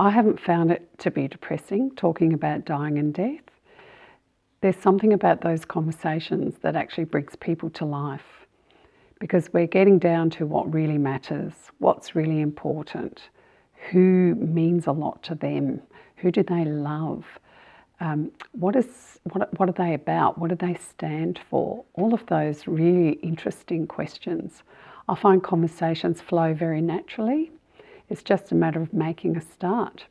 I haven't found it to be depressing, talking about dying and death. There's something about those conversations that actually brings people to life, because we're getting down to what really matters, what's really important, who means a lot to them, who do they love, what are they about, what do they stand for, all of those really interesting questions. I find conversations flow very naturally. It's just a matter of making a start.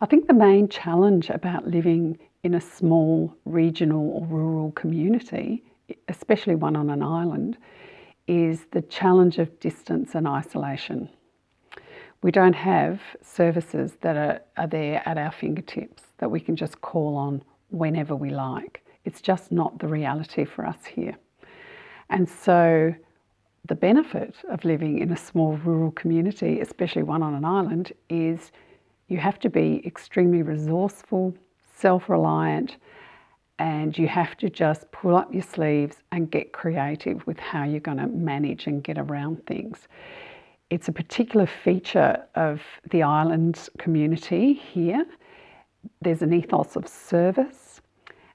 I think the main challenge about living in a small regional or rural community, especially one on an island, is the challenge of distance and isolation. We don't have services that are there at our fingertips that we can just call on whenever we like. It's just not the reality for us here. And so the benefit of living in a small rural community, especially one on an island, is you have to be extremely resourceful, self-reliant, and you have to just pull up your sleeves and get creative with how you're going to manage and get around things. It's a particular feature of the island community here. There's an ethos of service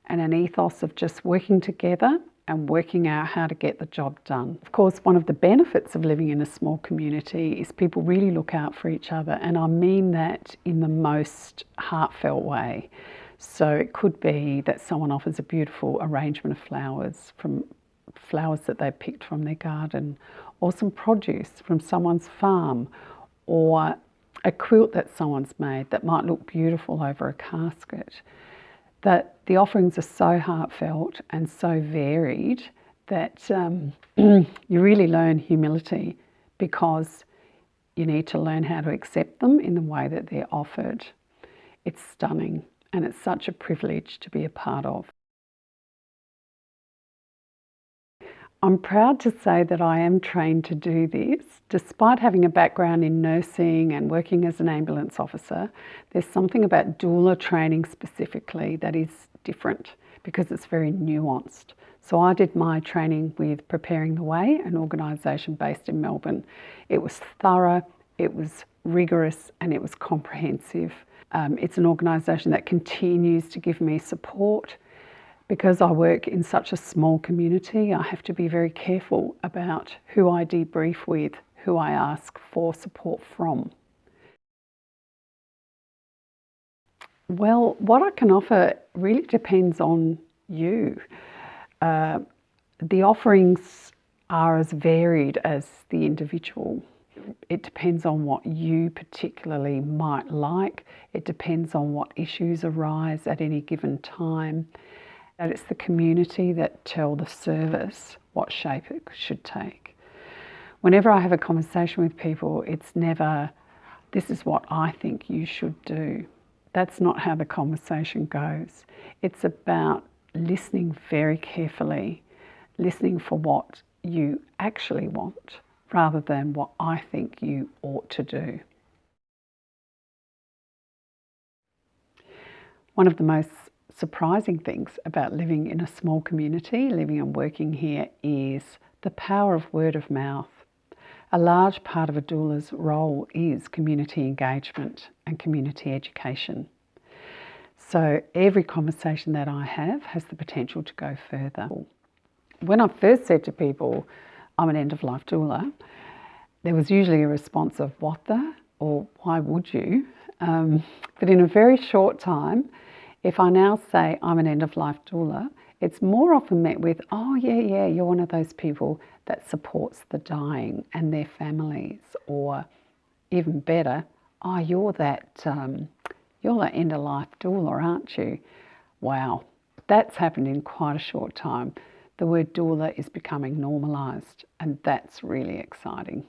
and an ethos of just working together and working out how to get the job done. Of course, one of the benefits of living in a small community is people really look out for each other, and I mean that in the most heartfelt way. So it could be that someone offers a beautiful arrangement of flowers that they picked from their garden, or some produce from someone's farm, or a quilt that someone's made that might look beautiful over a casket. That the offerings are so heartfelt and so varied that you really learn humility, because you need to learn how to accept them in the way that they're offered. It's stunning, and it's such a privilege to be a part of. I'm proud to say that I am trained to do this. Despite having a background in nursing and working as an ambulance officer, there's something about doula training specifically that is different, because it's very nuanced. So I did my training with Preparing the Way, an organisation based in Melbourne. It was thorough, it was rigorous, and it was comprehensive. It's an organisation that continues to give me support. Because I work in such a small community, I have to be very careful about who I debrief with, who I ask for support from. Well, what I can offer really depends on you. The offerings are as varied as the individual. It depends on what you particularly might like. It depends on what issues arise at any given time. And it's the community that tell the service what shape it should take. Whenever I have a conversation with people, it's never, this is what I think you should do. That's not how the conversation goes. It's about listening very carefully, listening for what you actually want, rather than what I think you ought to do. One of the most surprising things about living in a small community, living and working here, is the power of word of mouth. A large part of a doula's role is community engagement and community education. So every conversation that I have has the potential to go further. When I first said to people, I'm an end-of-life doula, there was usually a response of, what the? Or why would you? But in a very short time, if I now say I'm an end-of-life doula, it's more often met with, oh yeah, you're one of those people that supports the dying and their families, or even better, oh, you're that end-of-life doula, aren't you? Wow, that's happened in quite a short time. The word doula is becoming normalised, and that's really exciting.